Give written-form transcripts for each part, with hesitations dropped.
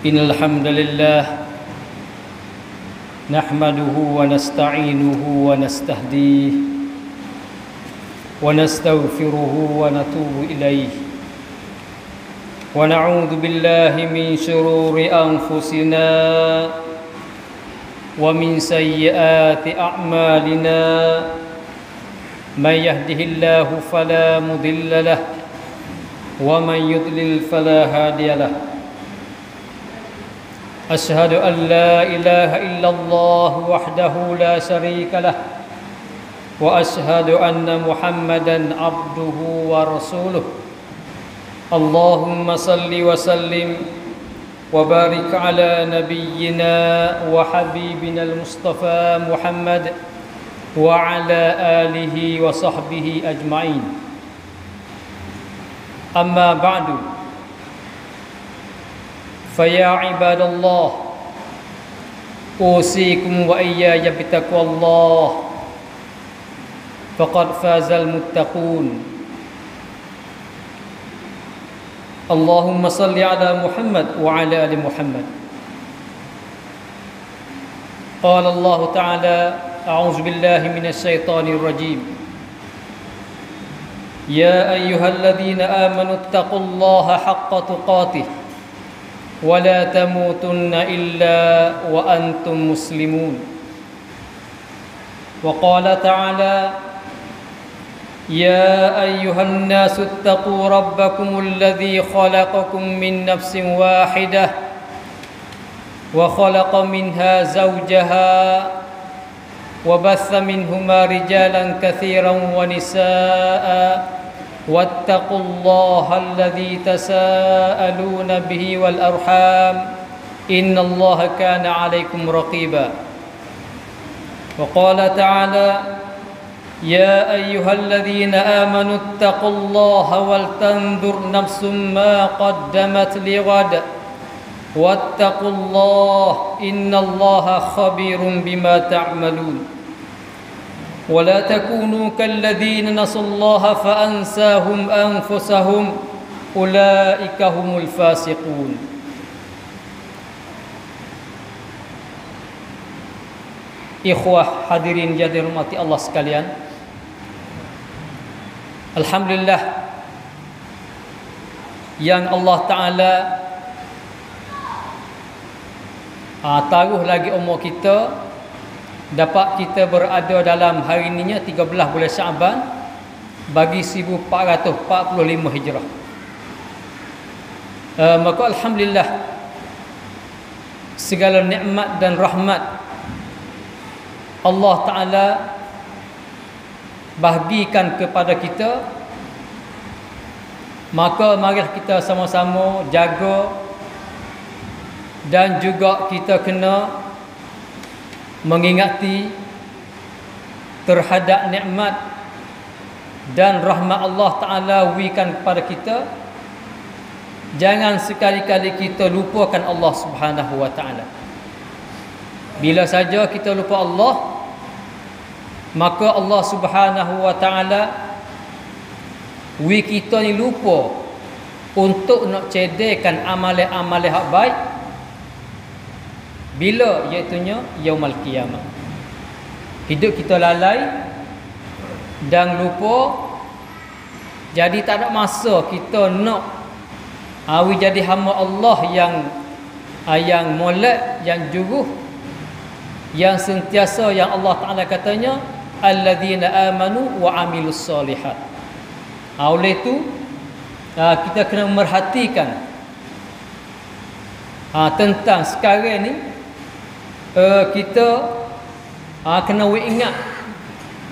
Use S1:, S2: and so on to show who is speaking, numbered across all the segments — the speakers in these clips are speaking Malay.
S1: Innal hamdalillah nahmaduhu wa nasta'inuhu wa nastahdihi wa nastaghfiruhu wa natubu ilayhi wa na'udzu billahi min shururi anfusina wa min sayyiati a'malina may yahdihillahu fala mudilla lahu wa man yudlil fala hadiya lahu. أشهد أن لا إله إلا الله وحده لا شريك له وأشهد أن محمدا عبده ورسوله اللهم صل وسلم وبارك على نبينا وحبيبنا المصطفى محمد وعلى آله وصحبه أجمعين أما بعد فيا عباد الله أوصيكم وإياي بتقوى الله فقد فاز المتقون. اللهم صل على محمد وعلى آل محمد. قال الله تعالى أعوذ بالله من الشيطان الرجيم يا أيها الذين آمنوا اتقوا الله حق تقاته ولا تموتن إلا وأنتم مسلمون. وقال تعالى يا أيها الناس اتقوا ربكم الذي خلقكم من نفس واحدة وخلق منها زوجها وبث منهما رجالا كثيرا ونساء واتقوا الله الذي تساءلون به والأرحام إن الله كان عليكم رقيبا. وقال تعالى يا أيها الذين آمنوا اتقوا الله ولتنظر نفس ما قدمت لغد واتقوا الله إن الله خبير بما تعملون. ولا تكونوا كالذين نسوا الله فأنساهم أنفسهم أولئك هم الفاسقون. Ikhwah hadirin yang dirahmati Allah sekalian, alhamdulillah yang Allah Ta'ala taruh lagi umur kita, dapat kita berada dalam hari ininya 13 bulan Syaban bagi 1445 Hijrah. Maka alhamdulillah segala nikmat dan rahmat Allah Ta'ala bahagikan kepada kita. Maka mari kita sama-sama jaga dan juga kita kena mengingati terhadap nikmat dan rahmat Allah Ta'ala berikan kepada kita. Jangan sekali-kali kita lupakan Allah Subhanahu wa Ta'ala. Bila saja kita lupa Allah, maka Allah Subhanahu wa Ta'ala beri kita ni lupa untuk nak cedekkan amalan-amalan hak baik. Bila? Iaitunya yaumul qiyamah. Hidup kita lalai dan lupa, jadi tak ada masa kita nak jadi hamba Allah yang molek, yang juruh, yang sentiasa, yang Allah Ta'ala katanya alladzina amanu wa amilus solihat. Oleh itu kita kena memerhatikan tentang sekarang ni. Kita kena ingat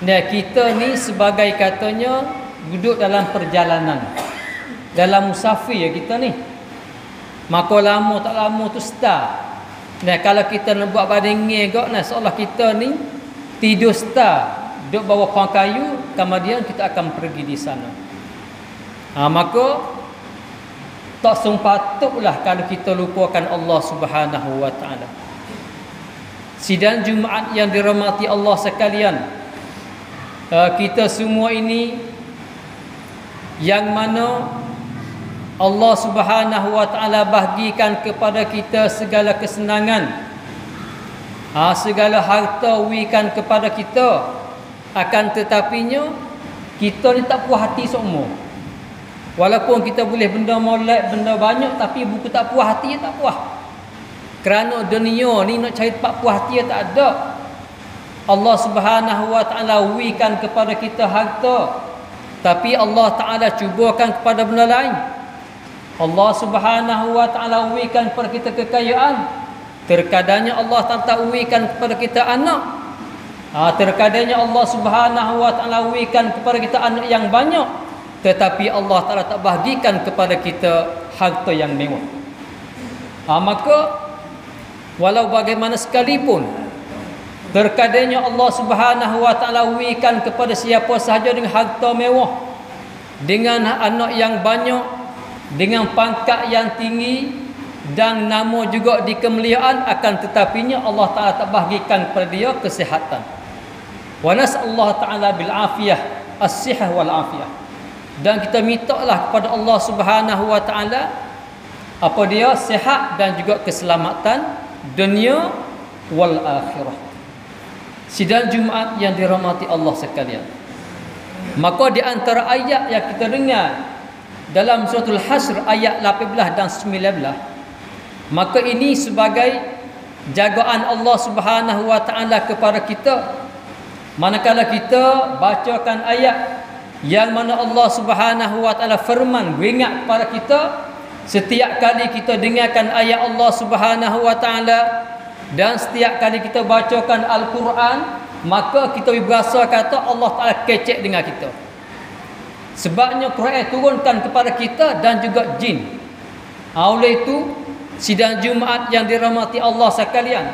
S1: kita ni sebagai katanya duduk dalam perjalanan, dalam musafir kita ni. Maka lama tak lama tu start. Kalau kita nak buat badan ngegak seolah kita ni tidur start duduk bawah pohon kayu, kemudian kita akan pergi di sana. Maka Tak sempatutlah kalau kita lupakan Allah Subhanahu wa taala. Sidang Jumaat yang dirahmati Allah sekalian, kita semua ini yang mana Allah Subhanahu wa taala bahagikan kepada kita segala kesenangan, segala harta berikan kepada kita, akan tetapinya kita ni tak puas hati semua. Walaupun kita boleh benda molek, benda banyak, tapi buku tak puas hati tak puas. Kerana dunia ni nak cari tempat puas hati tak ada. Allah Subhanahu wa taala berikan kepada kita harta, tapi Allah taala cubakan kepada benda lain. Allah Subhanahu wa taala berikan kepada kita kekayaan, terkadangnya Allah tak berikan kepada kita anak. Terkadangnya Allah Subhanahu wa taala berikan kepada kita anak yang banyak, tetapi Allah Ta'ala tak bahagikan kepada kita harta yang mewah. Maka walau bagaimana sekalipun, terkadangnya Allah Subhanahu wa taala berikan kepada siapa sahaja dengan harta mewah, dengan anak yang banyak, dengan pangkat yang tinggi dan nama juga di kemuliaan, akan tetapinya Allah Ta'ala tak bahagikan kepada dia kesihatan. Wa nas'allahu ta'ala bil afiyah, as-sihah wal afiyah. Dan kita mintalah kepada Allah Subhanahu wa taala apa dia, sihat dan juga keselamatan dunia wal akhirah. Sidang Jumaat yang dirahmati Allah sekalian, maka di antara ayat yang kita dengar dalam suratul Hasr ayat 18 dan 19, maka ini sebagai jagaan Allah Subhanahu wa taala kepada kita. Manakala kita bacakan ayat yang mana Allah Subhanahu wa taala firman, beringat kepada kita setiap kali kita dengarkan ayat Allah Subhanahu wa taala dan setiap kali kita bacakan Al-Quran, maka kita berasa kata Allah Taala kecek dengan kita. Sebabnya Quran turunkan kepada kita dan juga jin. Oleh itu, sidang Jumaat yang dirahmati Allah sekalian,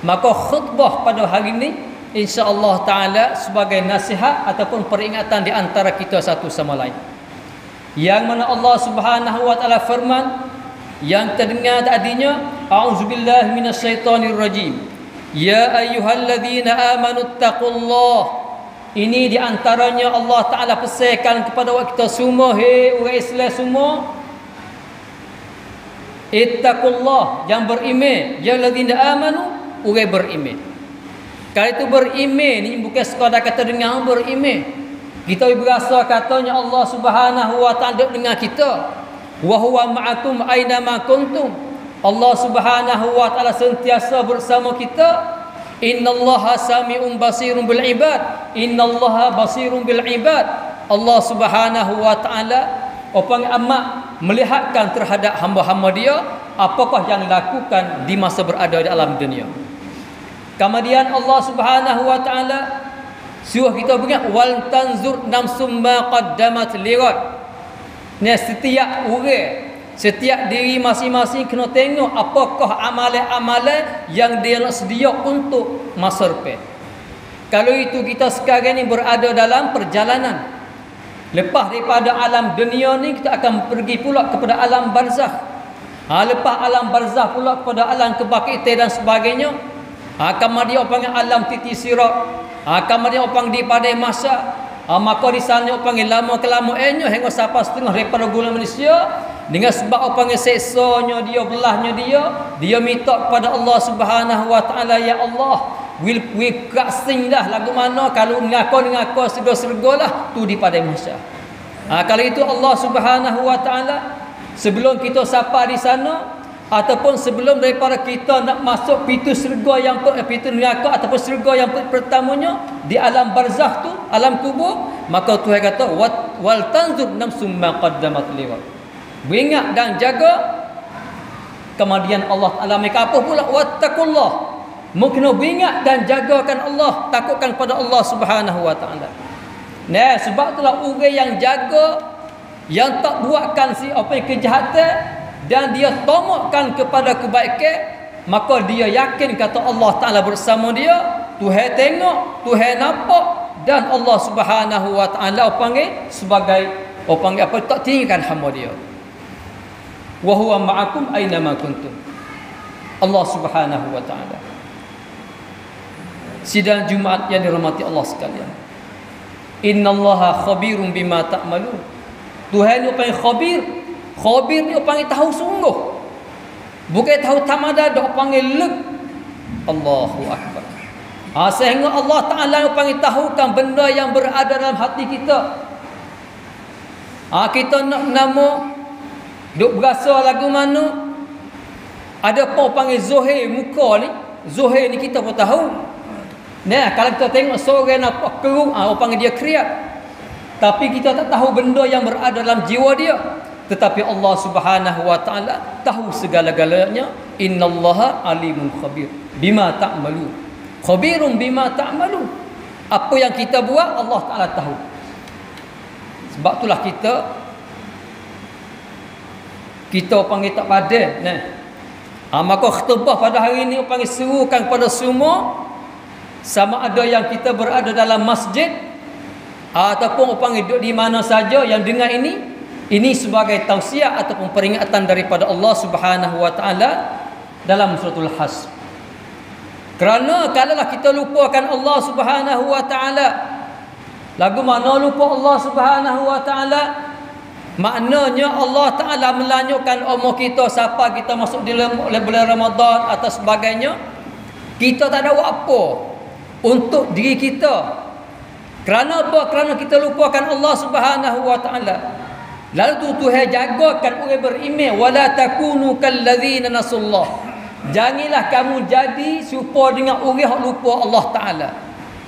S1: maka khutbah pada hari ini insya-Allah taala sebagai nasihat ataupun peringatan di antara kita satu sama lain. Yang mana Allah Subhanahu wa taala firman yang terdengar tadinya, a'udzubillahi minasyaitonir rajim. Ya ayyuhalladzina amanu taqullah. Ini di antaranya Allah taala pesankan kepada kita semua, hei orang Islam semua, ittaqullah, yang beriman, ya alladzina amanu, orang beriman. Kalau itu beriman ni bukan sekadar kata dengar beriman. Kita berasa katanya Allah Subhanahu wa taala dengan kita. Wa huwa ma'akum aina ma kuntum. Allah Subhanahu wa taala sentiasa bersama kita. Innallaha sami'un basirun bil ibad. Innallaha basirun bil ibad. Allah Subhanahu wa taala amat melihatkan terhadap hamba-hamba dia apakah yang dilakukan di masa berada di alam dunia. Kemudian Allah Subhanahu wa taala suruh kita ingat wal tanzur nafsum ma qaddamat lighad. Ni setiap orang, setiap diri masing-masing kena tengok apakah amalan-amalan yang dia nak sedia untuk masa depan. Kalau itu kita sekarang ni berada dalam perjalanan. Lepas daripada alam dunia ni kita akan pergi pula kepada alam barzakh. Lepas alam barzakh pula kepada alam kebangkitan dan sebagainya. Kemudian orang panggil alam titi sirat. Kemudian orang panggil di padai masa. Maka di sana orang panggil lama kelamaannya hingga sampai setengah daripada gula Malaysia. Dengan sebab orang panggil seksanya dia, belahnya dia minta kepada Allah Subhanahu wa taala, ya Allah, will kasing dah lagu mana kalau ngaku serga-serga lah tu di padai masa. Kalau itu Allah Subhanahu wa taala sebelum kita sampai di sana ataupun sebelum daripada kita nak masuk pintu syurga yang pintu neraka ataupun syurga yang pertamanya di alam barzakh tu, alam kubur, maka Tuhan kata wal tanzur nafsum ma qaddamat lighad. Beringat dan jaga. Kemudian Allah Taala mereka apa pula wattaqullah. Mungkin beringat dan jagakan Allah, takutkan pada Allah Subhanahu wa taala. Nah, sebab itulah orang yang jaga, yang tak buatkan kejahatan dan dia tamakkan kepada kebaikan, maka dia yakin kata Allah Ta'ala bersama dia. Tuhan tengok, Tuhan nampak, dan Allah Subhanahu wa taala panggil sebagai panggil apa, tak tinggalkan hamba dia. wa huwa ma'akum aina ma kuntum. Allah Subhanahu wa taala. Sidang Jumaat yang dirahmati Allah sekalian. Innallaha khabirum bima ta'malun. Tuhan ni panggil khabir. Khabir ni panggil tahu sungguh. Bukan tahu tamada, dak panggil lek. Allahu akbar. Sehingga Allah Taala panggil tahukan benda yang berada dalam hati kita. Kita nak nama duk berasa lagu mana? Ada apa panggil Zuhair muka ni? Zuhair ni kita pun tahu. Nah, kalau kita tengok seorang nampak kerung, orang panggil dia kriak. Tapi kita tak tahu benda yang berada dalam jiwa dia. Tetapi Allah Subhanahu wa taala tahu segala-galanya. Innallaha alimun khabir bima ta'malun. Khabirun bima ta'malun. Apa yang kita buat Allah Taala tahu. Sebab itulah kita panggil tak padan, nah. Maka khutbah pada hari ini panggil serukan kepada semua, sama ada yang kita berada dalam masjid ataupun panggil duduk di mana saja yang dengar ini sebagai tausiah ataupun peringatan daripada Allah Subhanahu wa taala dalam suratul Hasr. Kerana kalaulah kita lupakan Allah Subhanahu wa taala, lagu mana lupa Allah Subhanahu wa taala, maknanya Allah Taala melanyukan umur kita siapa kita masuk di bulan Ramadan atau sebagainya, kita tak ada buat apa untuk diri kita. Kerana apa? Kerana kita lupakan Allah Subhanahu wa taala. Lalu tu Tuhan jagakan orang beriman, wala takunu kallazina nasullah. Janganlah kamu jadi serupa dengan orang yang lupa Allah Taala.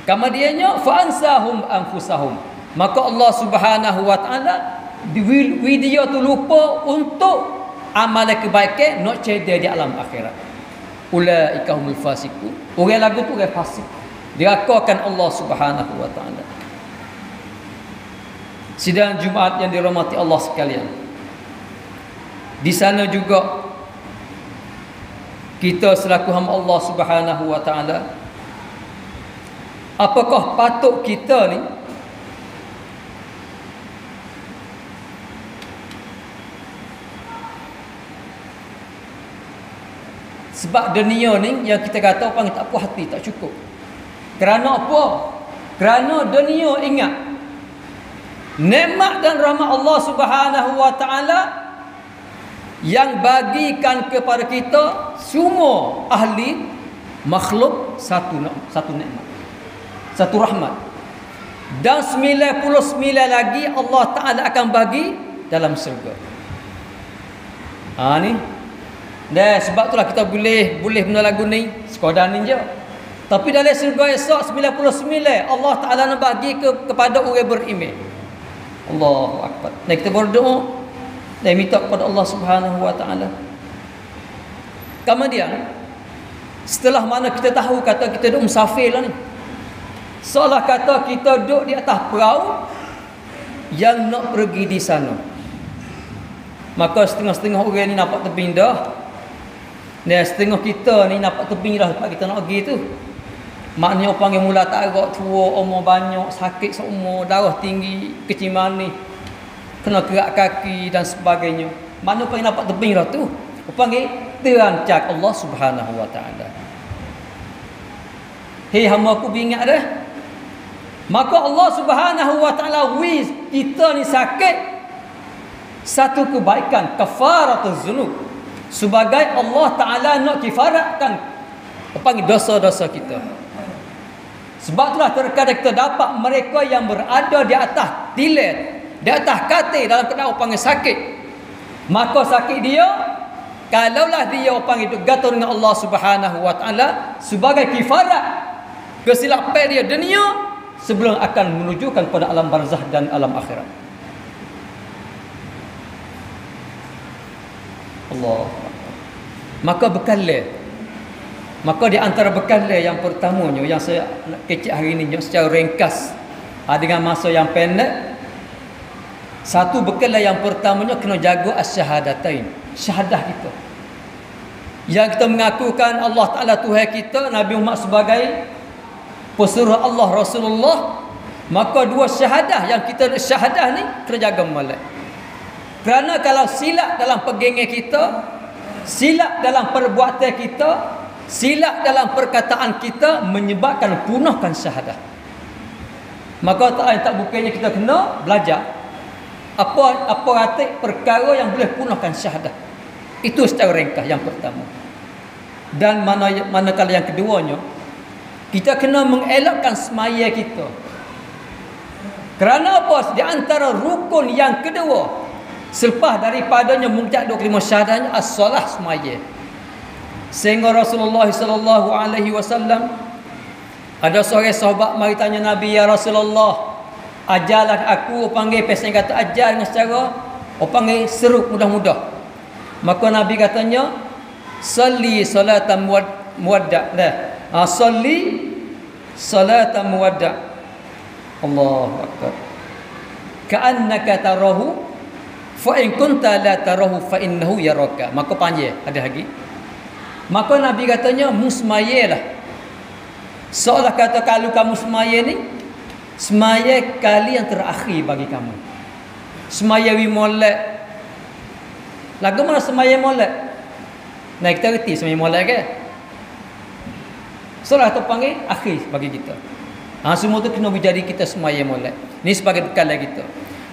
S1: Kemudiannya fa ansahum anfusahum. Maka Allah Subhanahu wa taala dia tu lupa untuk amalan kebaikan nak cedera di alam akhirat. Ulaika humul fasiqun. Orang lagu tu orang fasik. Dirakakan Allah Subhanahu wa taala. Sidang Jumaat yang dirahmati Allah sekalian. Di sana juga kita selaku hamba Allah Subhanahu wa taala, apakah patut kita ni sebab dunia ni yang kita kata orang tak puas hati, tak cukup. Kerana apa? Kerana dunia ingat nikmat dan rahmat Allah Subhanahu wa taala yang bagikan kepada kita semua ahli makhluk satu nikmat, satu rahmat. Dan 99 lagi Allah Taala akan bagi dalam syurga. Ni. Dan sebab itulah kita boleh benda lagu ni sekadar ni je. Tapi dalam syurga esok 99 Allah Taala nak bagi kepada orang beriman. Allahu akbar. Dan kita berdoa dan minta kepada Allah Subhanahu wa taala. Kemudian setelah mana kita tahu kata kita duduk musafir lah ni, seolah kata kita duduk di atas perahu yang nak pergi di sana. Maka setengah-setengah orang ni nampak tebing dah, dan setengah kita ni nampak tebing dah tempat kita nak pergi tu. Maknanya orang panggil mula tarak, tua, umur banyak, sakit seumur, darah tinggi, kecil manis, kena kerak kaki dan sebagainya. Maknanya panggil nampak tebing dah tu. Orang panggil terancak Allah Subhanahu wa taala. Hei hamba aku ingat dah. Maka Allah Subhanahu wa taala wis kita ni sakit satu kebaikan, kafaratuz dzunub. Sebagai Allah Taala nak kifaratkan panggil dosa-dosa kita. Sebab itulah terkadang kita dapat mereka yang berada di atas tilet, di atas katil dalam keadaan panggil sakit. Maka sakit dia, kalaulah dia panggil bergantung dengan Allah Subhanahu wa taala sebagai kifarat kesilapan dia dunia sebelum akan menujukan pada alam barzakh dan alam akhirat. Allah. Maka bekalnya, maka di antara bekalnya yang pertamanya yang saya nak kecek hari ini secara ringkas dengan masa yang pendek, satu bekal yang pertamanya kena jaga asyhadatain, syahadah kita. Yang kita mengakukan Allah Taala Tuhan kita, Nabi Muhammad sebagai pesuruh Allah Rasulullah, maka dua syahadah yang kita syahadah ni kena jaga molek. Kerana kalau silap dalam pegangan kita, silap dalam perbuatan kita, silap dalam perkataan kita, menyebabkan punahkan syahadah. Maka tak bukannya kita kena belajar apa arti perkara yang boleh punahkan syahadah. Itu secara ringkas yang pertama. Dan manakala yang keduanya, kita kena mengelakkan semaya kita. Kerana apa? Di antara rukun yang kedua selepas daripadanya mengucap 25 syahadahnya as-solah, semaya. Sehingga Rasulullah sallallahu alaihi wasallam, ada seorang sahabat mari tanya Nabi, ya Rasulullah, ajarlah aku, panggil pesan kata ajar dengan secara panggil seru mudah-mudah. Maka Nabi katanya, salli salatan muwadda'. Salli salatan muwadda'. Allahu akbar. Ka'annaka tarahu fa in kunta la tarahu fa innahu yaraka. Maka panjang ada lagi. Maka Nabi katanya, musmayalah. Seolah kata kalau kamu semaya ni, semaya kali yang terakhir bagi kamu. Semaya wi molek. Lagu mana semaya molek? Nah, kita reti semaya molek ke? Seolah tu panggil akhir bagi kita. Semua tu kena menjadi kita semaya molek. Ni sebagai bekal kita.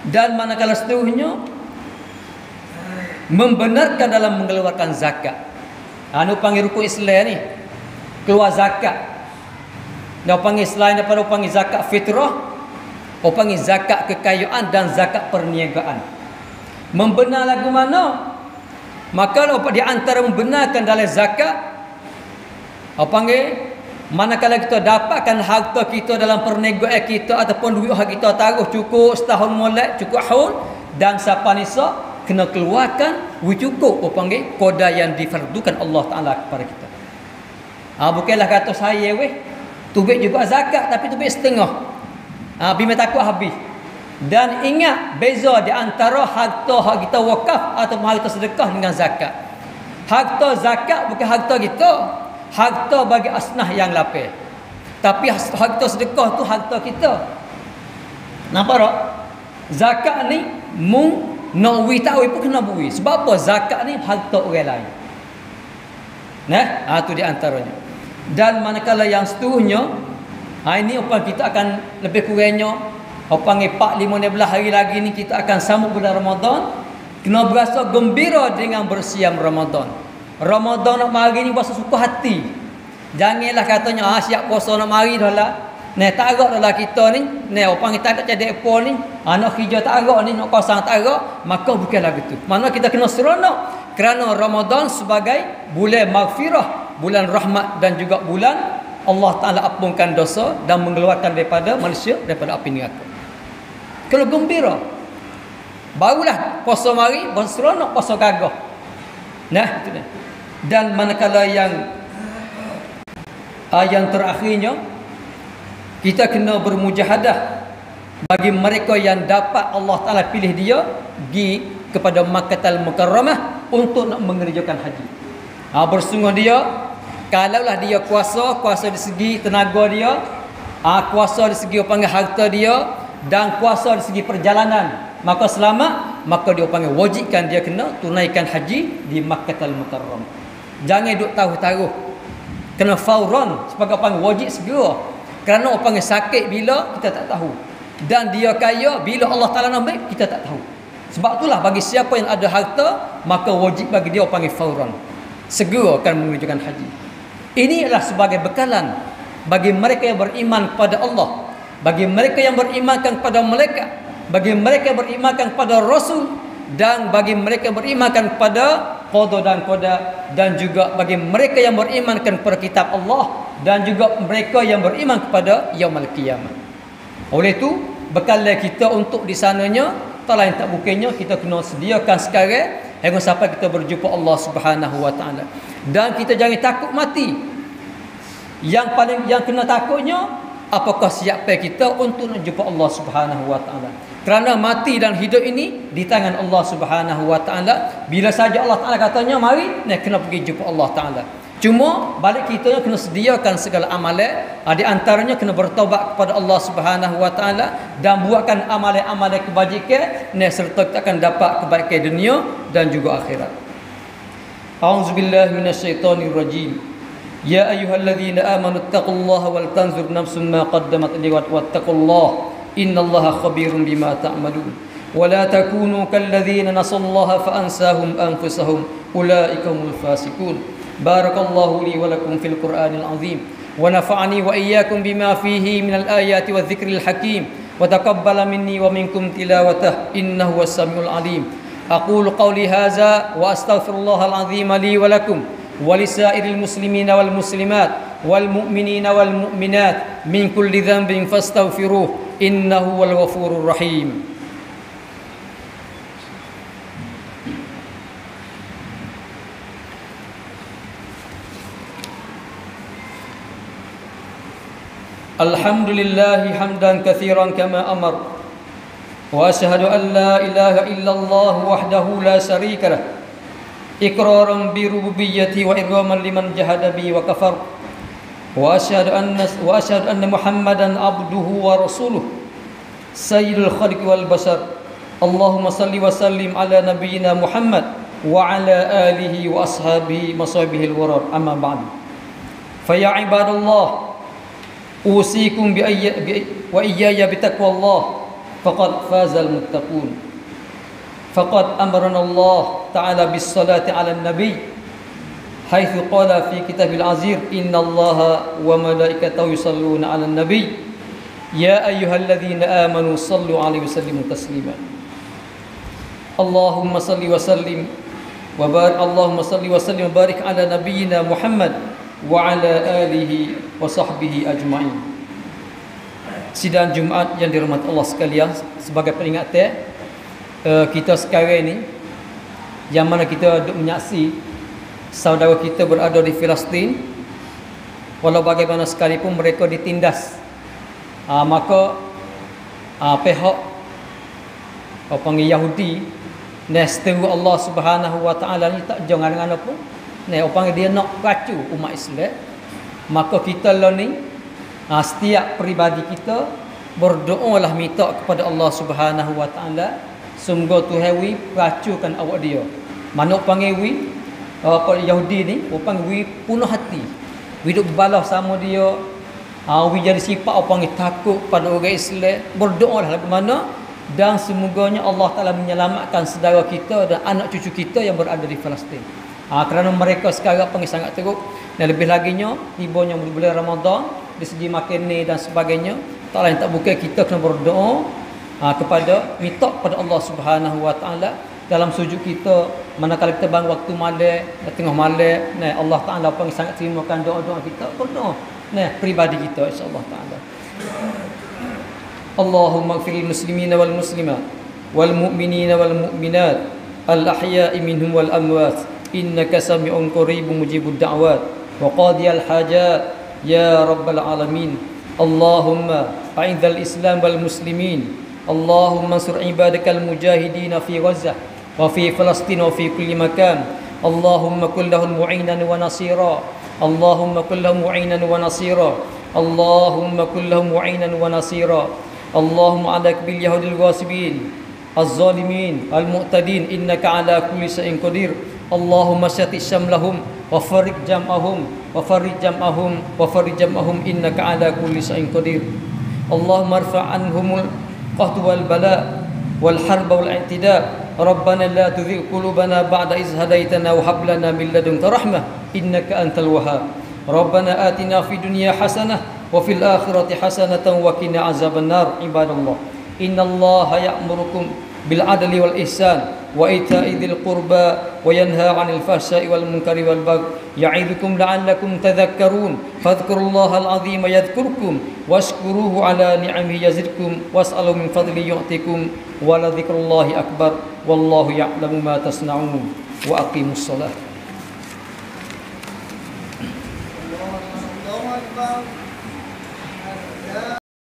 S1: Dan manakala seterusnya, membenarkan dalam mengeluarkan zakat. Anu panggil rukun Islam ni, keluar zakat. Dia panggil selain daripada panggil zakat fitrah, panggil zakat kekayaan dan zakat perniagaan. Membenar lagu mana? Maka di antara membenarkan dalam zakat, panggil manakala kita dapatkan harta kita dalam perniagaan kita ataupun duit kita taruh cukup setahun molek, cukup haul, dan siapa nisa kena keluarkan cukup panggil koda yang difardukan Allah Taala kepada kita. Bukanlah kata saya tubik juga zakat tapi tubik setengah. Bima takut habis. Dan ingat beza di antara harta hak kita wakaf atau harta sedekah dengan zakat. Harta zakat bukan harta kita, harta bagi asnah yang lapis. Tapi harta sedekah tu harta kita. Nampak tak? Zakat ni nak wi tak wi pun kena bui. Sebab apa? Zakat ni harta orang lain. Tu di antaranya. Dan manakala yang seterusnya, ini apa kita akan lebih kurangnya panggil 4-5-16 hari lagi ni kita akan sambut bulan Ramadan. Kena berasa gembira dengan bersiam Ramadan. Ramadan nak mari ni berasa suka hati. Janganlah katanya siap puasa nak mari dah lah. Tak agak dah lah kita ni. Orang kita tak jadi apa ni. Nak kerja tak agak ni, nak kosong tak agak. Maka bukanlah gitu. Mana kita kena seronok. Kerana Ramadan sebagai bulan maghfirah, bulan rahmat dan juga bulan Allah Ta'ala ampunkan dosa dan mengeluarkan daripada manusia daripada api neraka. Kalau gembira, barulah puasa mari, berseronok puasa gagah. Itu dia. Dan manakala yang terakhirnya, kita kena bermujahadah bagi mereka yang dapat Allah Ta'ala pilih dia pergi kepada Makkahul Mukarramah untuk nak mengerjakan haji. Bersungguh dia, kalaulah dia kuasa di segi tenaga dia, kuasa di segi panggil harta dia, dan kuasa di segi perjalanan, maka selamat, maka dia panggil wajibkan dia kena tunaikan haji di Makkahul Mukarramah. Jangan duk taruh-taruh, kena fauran, sebagai panggil wajib segera. Kerana orang panggil sakit bila kita tak tahu, dan dia kaya bila Allah Ta'ala nak ambil kita tak tahu. Sebab itulah bagi siapa yang ada harta, maka wajib bagi dia orang panggil fauran, segera akan mengerjakan haji. Ini adalah sebagai bekalan bagi mereka yang beriman kepada Allah, bagi mereka yang berimankan kepada malaikat, bagi mereka yang berimankan kepada Rasul, dan bagi mereka yang berimankan kepada qada dan qada, dan juga bagi mereka yang berimankan kepada kitab Allah, dan juga mereka yang beriman kepada yaumul qiyamah. Oleh itu, bekal kita untuk di sananya tak lain tak bukannya kita kena sediakan sekarang hingga sampai kita berjumpa Allah Subhanahu wa taala. Dan kita jangan takut mati. Yang kena takutnya, apakah siap kita untuk nak jumpa Allah Subhanahu wa taala. Kerana mati dan hidup ini di tangan Allah Subhanahu wa taala. Bila saja Allah Taala katanya mari, kena pergi jumpa Allah Taala. Cuma balik kita kena sediakan segala amalan, di antaranya kena bertaubat kepada Allah Subhanahu wa taala dan buatkan amalan-amalan kebajikan, serta kita akan dapat kebaikan dunia dan juga akhirat. A'udzubillahi minasyaitonirrajim. Ya ayyuhalladzina amanu taqullaha wal tanzur nafsum ma qaddamat liwat wattaqullaha innallaha khabirum bima ta'malun. ولا تكونوا كالذين نسوا الله فأنساهم أنفسهم أولئك هم الفاسقون. بارك الله لي ولكم في القرآن العظيم ونفعني وإياكم بما فيه من الآيات والذكر الحكيم وتقبل مني ومنكم تلاوته إنه هو السميع العليم. أقول قولي هذا وأستغفر الله العظيم لي ولكم ولسائر المسلمين والمسلمات والمؤمنين والمؤمنات من كل ذنب فاستغفروه إنه هو الغفور الرحيم. الحمد لله حمدا كثيرا كما أمر وأشهد أن لا إله إلا الله وحده لا شريك له إقرارا بربوبيته وإرغاما لمن جحد به وكفر وأشهد أن محمدا عبده ورسوله سيد الخلق والبشر. اللهم صل وسلم على نبينا محمد وعلى آله وأصحابه مصابه الورر. أما بعد فيا عباد الله أوصيكم وإياي بتقوى الله فقد فاز المتقون. فقد أمرنا الله تعالى بالصلاة على النبي حيث قال في كتاب العزيز إن الله وملائكته يصلون على النبي يا أيها الذين آمنوا صلوا عليه وسلموا تسليما. اللهم صل وسلم وبارك على نبينا محمد وعلى آله وصحبه أجمعين. Sidang Jumaat yang dirahmati Allah sekalian, sebagai peringatan kita sekarang ni yang mana kita duk menyaksi saudara kita berada di Palestin, walau bagaimana sekalipun mereka ditindas, maka pihak panggil Yahudi seteru Allah Subhanahu wa taala ni tak jangan dengan apa orang dia nak racu umat Islam. Maka kita lah ni setiap peribadi kita berdoalah minta kepada Allah Subhanahu wa taala semoga Tuhan wi racukan awak dia. Mana panggil wi Yahudi ni panggil wi penuh hati, wi duk balas sama dia, wi jadi sifat panggil takut pada orang Islam. Berdoalah bagaimana dan semoganya Allah Taala menyelamatkan saudara kita dan anak cucu kita yang berada di Palestin. Kerana mereka sekarang panggil sangat teruk, dan lebih laginya tibanya bulan Ramadan dari segi makan ni dan sebagainya, tak lain tak bukan kita kena berdoa kepada minta kepada Allah Subhanahu wa taala dalam sujud kita, manakala kita bangun waktu malam, tengah malam, Allah Taala panggil sangat terimakan doa-doa kita, berdoa pribadi kita insya-Allah taala. Allahumma ighfir lil muslimina wal muslimat wal mu'minina wal mu'minat al ahya'i minhum wal amwat innaka sami'un qaribun mujibud da'wat wa qadiyal hajat ya rabbal alamin. Allahumma a'idzal islam wal muslimin, Allahumma ansur ibadakal mujahidin fi Gaza wa fi Palestin wa fi kulli makan. Allahumma kun lahum mu'inan wa nasira, Allahumma kun lahum mu'inan wa nasira, Allahumma kun lahum mu'inan wa nasira. Allahumma adak bil yahudil ghasibin az-zalimin al-mu'tadin innaka ala kulli shay'in qadir. Allahumma syati syamlahum wa farik jam'ahum wa farik jam'ahum wa farik jam'ahum innaka ala kulli shay'in qadir. Allahumma irfa' anhumul qahtu wal bala wal harba wal i'tida. Rabbana la tuzigh qulubana ba'da idh hadaytana wa hab lana min ladunka rahmah innaka antal wahhab. Rabbana atina fid dunya hasanah wa fil akhirati hasanatan wa qina azaban nar. Ibadallah, innallaha ya'murukum bil adli wal ihsan wa ita'i dzil qurba wa yanha 'anil fahsya'i wal munkari wal baghi ya'idukum la'allakum tadhakkarun. Fadhkurullaha al-'azima yadhkurkum washkuruhu 'ala ni'amihi yazidkum was'alu min fadli yu'tikum wa la dzikrullahi akbar wallahu ya'lamu ma tasna'un wa aqimus shalah.
S2: Allahu akbar.